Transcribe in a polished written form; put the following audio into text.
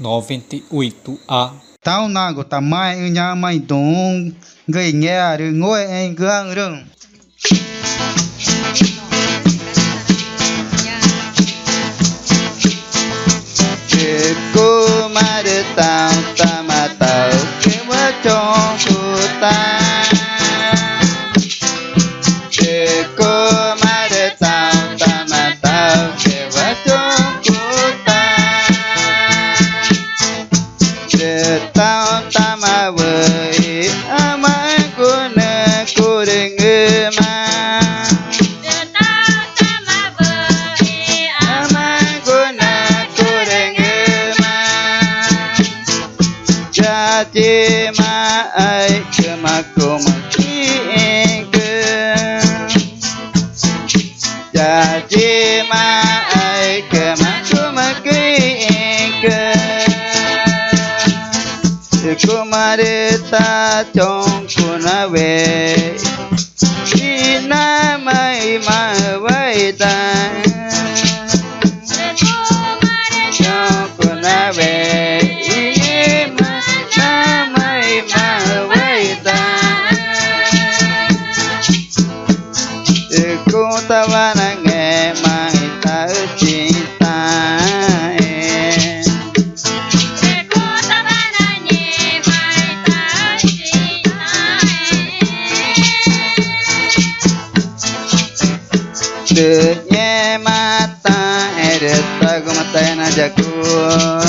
98A. Tao na go tamai nya mai dong gai nghe ru ngoi en gang rung. Cô ma de tao ta ma tao ke wa chong ku ta. Cô ma de tao ta ma tao ke wa chong ku ta. De tao ta ma với ama cô na cô de ngơ ma. Ji ma ai ke ma ko ma ki ke ja ji ma ai ke ma ko ma ki ke ko ma de ta chong ko na ve ki na mai ma vai ta chong ko na ve ta va na nghe mai ta chi ta cô ta va na nghe mai ta chi ta được nghe ma ta được ta cũng ta na jago